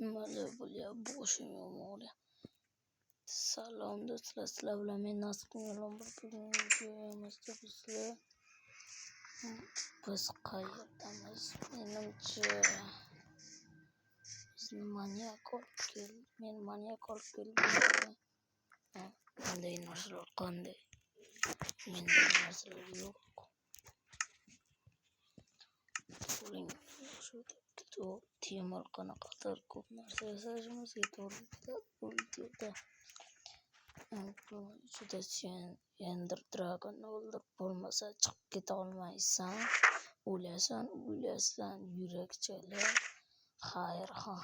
Nimalar bo'lyapti? Boshim og'riyapti. Salom do'stlar, sizlar bilan men Nasibning Yo'lon bir bugungi videomizda biz qayerdamiz? Menimcha bizni manyak olib keldi. Men manyak olib keldim. Qanday narsalar qanday? Menda narsalar yo'q. Shu temir qanaqadir ko'p narsa yasashimizga to'g'ri keladi bu videoda. Juda sen Ender Dragon'ni o'ldirib bo'lmasa chiqib keta olmaysan. O'lasan, yurak chalar. Xayr, ha.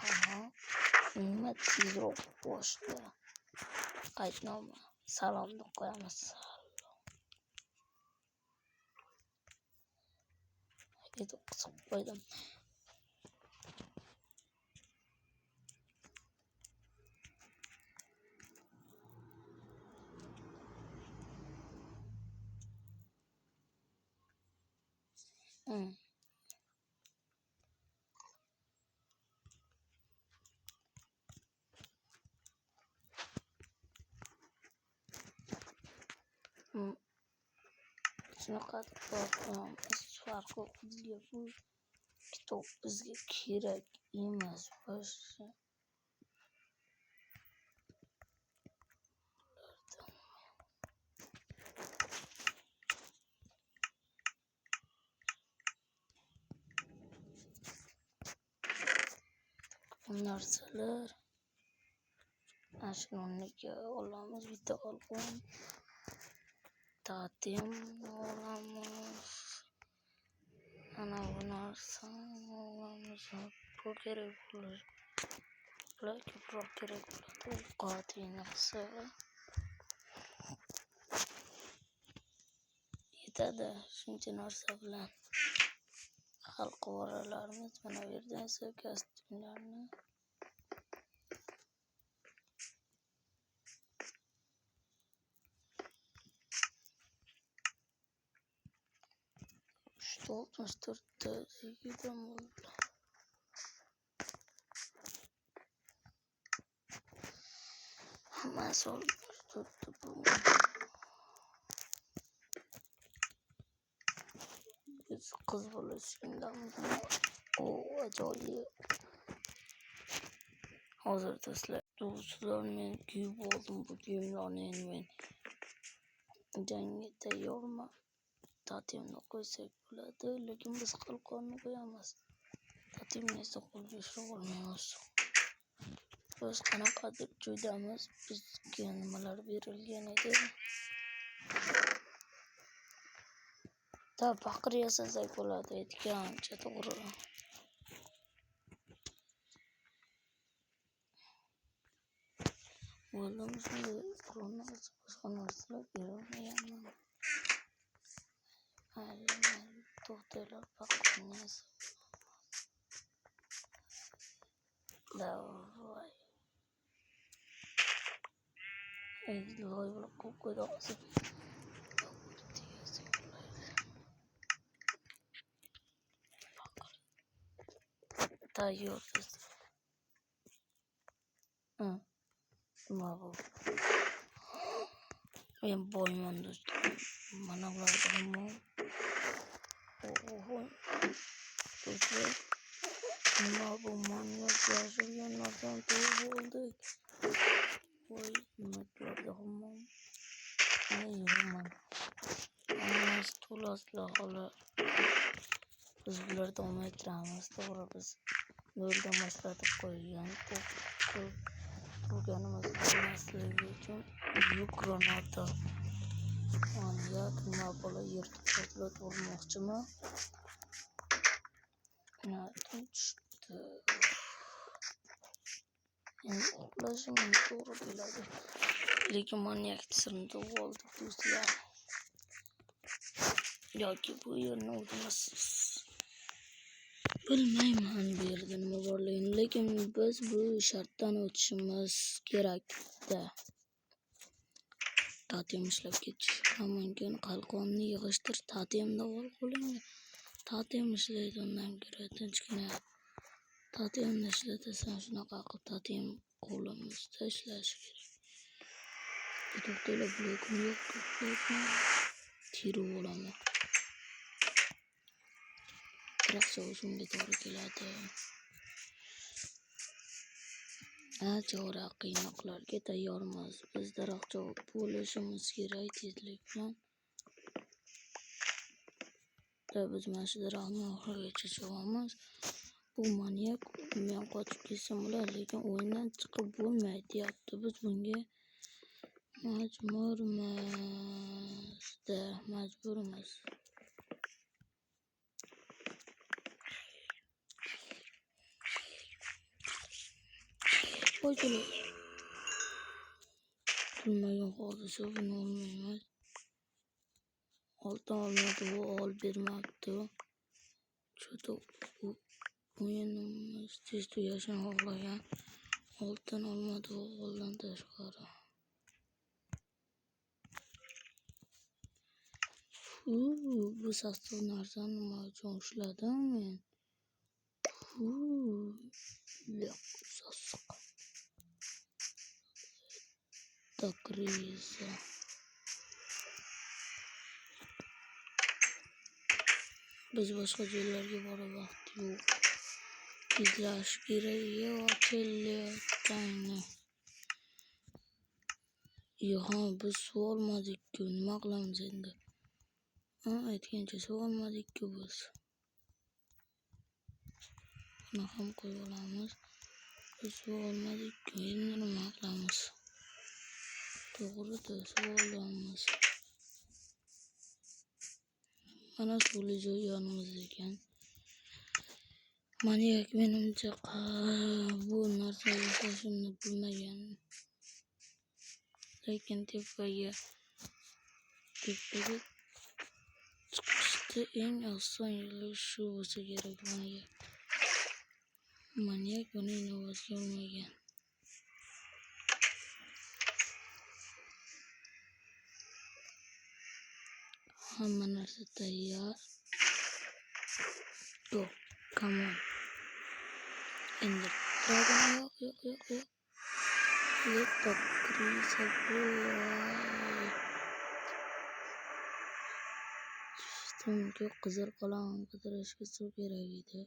Nima tezroq boshla. Qaydnoma. Salom deb qo'yamiz. Endi qisib qo'ydim. Shunaqadir biz farqi o'qiydigan bu kitob bizga kerak emas. Boshqa bu narsalar ashunga olamiz, bitta olgan totem olamiz. Ana bu narsa olamiz. Bu kerak bo'ladi. Ko'proq kerak bo'ladi. Qatiy narsa yetadi. Shuncha narsa bilan hal qilib mana bu yerdan esa kostyumlarni $64 degan bo'ldi. Hammasi olib turibdi bu. Biz qiz bo'lishgandamiz. Ajoyib. Hozir do'stlar men kiyib oldim bu kiyimlarni. Endi men jangga tayyorman. Totemni qo'ysak bo'ladi, lekin biz qalqonni qo'yamiz. Totemni esa qo'lga ushlab olmaymiz. Biz qanaqadir joydamiz. Bizga nimalar berilgan edi? Faqir yasasak bo'ladi aytgancha, to'g'ri. O'zim shunday boshqa narsalar berilmaganman. To'xtanglar, faqirni yasab davay. Loy bilan qo'yib qo'ydik. Tayyor. Nima bu? Men boyman do'stlar. Mana bularga hamma. Do'stlar. Nima bu manyak yashirgan narsadan to'g'ri bo'ldik. Voy, nima bularga hamma. Ayyoman. Hammasi to'laslar hali. Biz bularni olmay turamiz, to'g'ri. Biz yo'ldan boshlatib qo'ygan turganimiz bo'lmasligi uchun yuk granata. Manyak nima bola yirtib portlatib olmoqchimi? Tushdi. Endi uxlashim to'g'ri keladi. Lekin manyak sirini topib oldik do'stlar. Yoki bu yerni o'zimiz bilmayman bu yerda nima borligini, lekin biz bu shartdan o'tishimiz kerak-da. Totem ishlab ketish mumkin. Qalqonni yig'ishtir, totemni ol qo'lingga. Totem ishlaydi undan ko'ra tinchgina Tatiamni ishlatasan, shunaqa qilib Tatiam qo'limizda ishlashi kerak. To'xtanglar, blokim yo'q, blokim terib olaman. Daraxtcha o'zimga to'g'ri keladi. Chora qiynoqlarga tayyormiz. Biz daraxtcha bo'lishimiz kerak tezlik bilan. Biz mana shu daraxtni oxirigacha chavamiz. Bu manyak men qochib ketsam bo'ladi, lekin o'yindan chiqib bo'lmaydi deyapti. Biz bunga majburmiz. Qo'ychilik. Bilmagan hodisa buni olmaymiz. Oltin olmadi, bu olib bermabdi. Cho'ta o'yinimiz tez tugashini xohlagan. Oltin olmadi, bu qo'ldan tashqari. Bu sassiq narsani nima uchun ushladim men? Sassiq. Takriza. Biz boshqa joylarga borib vaqt yo'q. Izlash kerak kelayotganini. Biz suv olmadik-ku, nima qilamiz endi? Aytgancha suv olmadik-ku biz. Buni ham qo'yib olamiz. Biz suv olmadik-ku, endi nima qilamiz? To'g'ri-da, suv olamiz. Mana suvli joy yonimizda ekan. Manyak menimcha bu narsa yasashimni bilmagan. Lekin tepaga chiqishda eng oson yo'li shu bo'lsa kerak menga. Manyak buni inobatga olmagan. Hamma narsa tayyor. Go, come on. Endi yo'q. Laptop kriza bo'y. Tungi qizil qalam qidirishga suv kerak edi.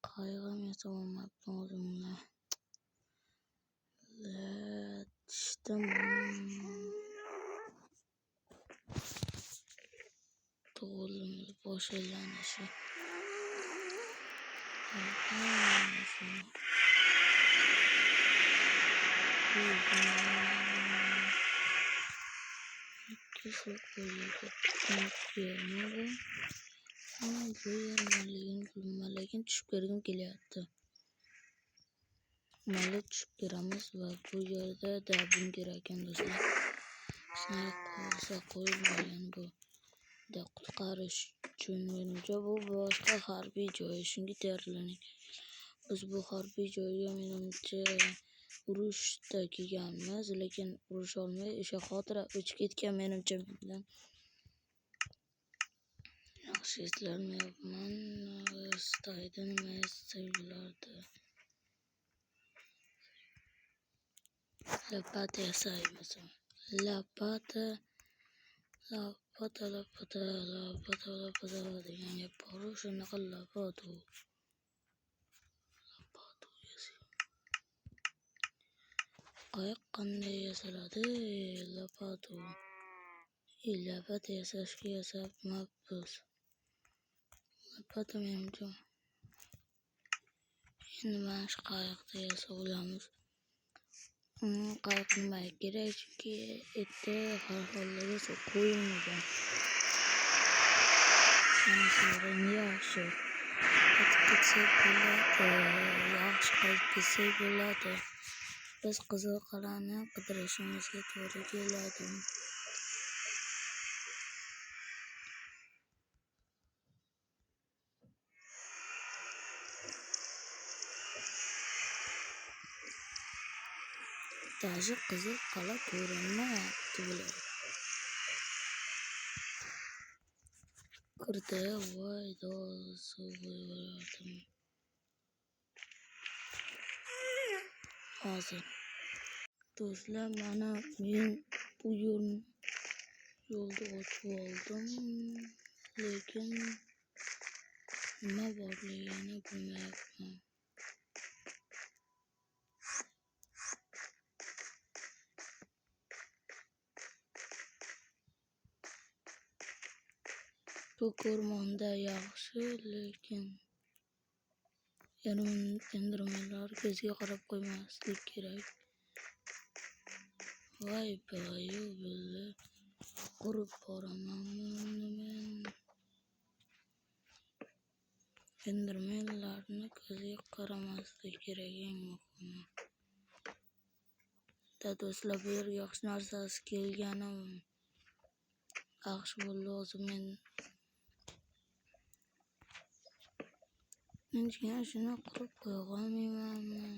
Qayg'am yasamayapti o'zimni. Tishdim. To'g'rimiz boshlanishi. Lekin tushib ko'rgim kelyapti. Mayli tushib ko'ramiz va bu yerda dabim kerak ekan do'stlar. Qo'yilmagan bu. Qutqarish uchun menimcha bu boshqa harbiy joy, shunga tayyorlaning. Biz bu harbiy joyga menimcha urushda kelganmiz, lekin urush olmay o'sha xotira o'chib ketgan menimcha bilan. Yaxshi eslayapman. Stayda nima yasaylardi? Lapata yasaymiz. Lapata degan gap bor, shunaqa lapatu. Qayoq qanday yasaladi? Lapata yasashga yasabmabmiz. Lapata menimcha. Endi mana shu qayoqda yasab olamiz. Qayoq nima kerak? Chunki eti har holda qo'yilmagan. Yaxshi. Qaytib ketsak bo'ladi. Biz qizil qal'ani qidirishimizga to'g'ri keladi. Даже qizil qal'a ko'rinmayapti bular. kirdi. Voy do'stu qo'yardim. Hozir do'stlar, mana men bu yo'lda o'tib oldim, lekin nima borligini bilmayapman. Bu o'rmonda yaxshi, lekin endirmanlar ko'zga qarab qo'ymaslik kerak. Voy bayo bildi, qurib boramanmi men? Endirmanlarni ko'zga qaramaslik kerak, eng muhimi. Do'stlar, bu yerga yaxshi narsasi kelganim yaxshi bo'ldi. Hozir men shuni qurib qo'yganmanmi?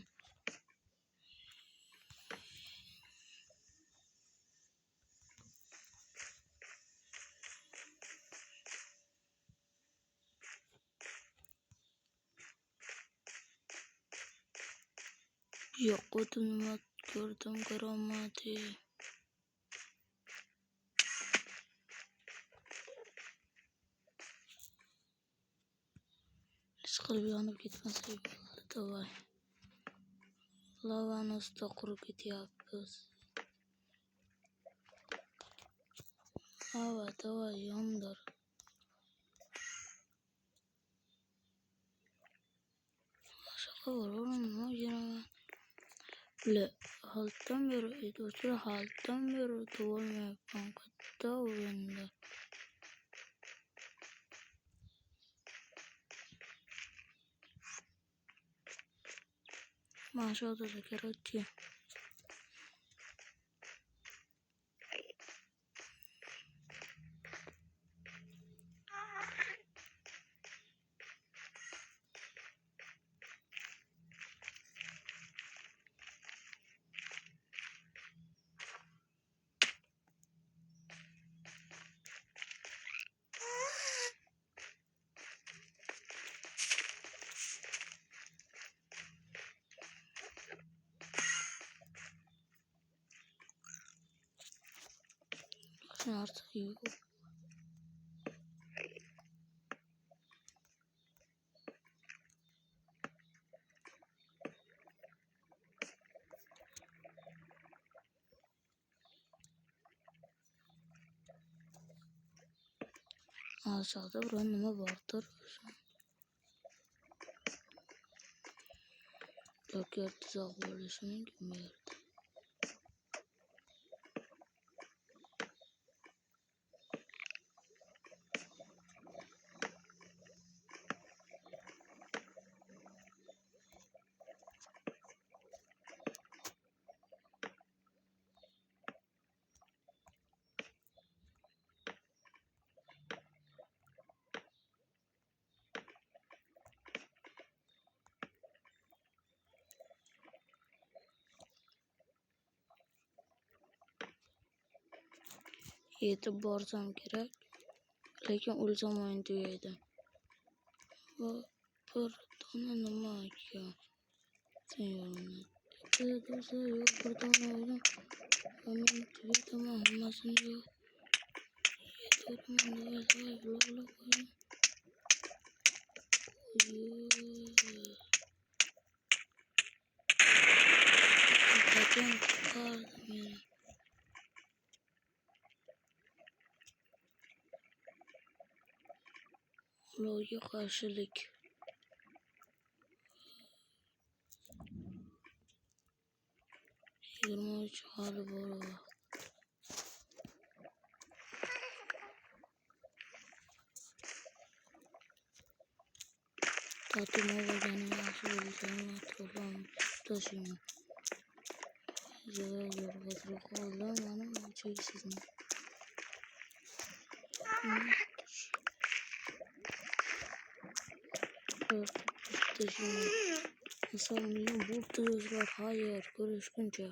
Yo'q, o'tib nima ko'rdim, karomati. Ishqilib yonib ketmasak bo'ldi. Davay. Lavani ustida qurib ketyapmiz. Lava, davay, yondir. Boshqa bo'laman, nima yeraman? Haltdan beri, do'stlar, haltdan beri tug'ilmayapman katta o'yinda. Mashallah, kerakchi. Narsa yo'q. Aşağıda buranın nima bordir? Yoki tuzoq bo'lishi mumkin bu yerda. Yetib borsam kerak, lekin o'lsam o'yin tugaydi. Bu bir dona nima ekan? Yo'q, bir dona o'yin. Men tugayman hammasini yo'q. Yetibman deb qo'ydim. Ularga qarshilik. Yigirma uch hali bor vaqt. Ta'tilga borganim yaxshi bo'lgan, atrofimni tashiyman. Zo'r qoldim, mana cheksizmi? Tashiyman. Assalom, bu do'stlar, xayr, ko'rishguncha.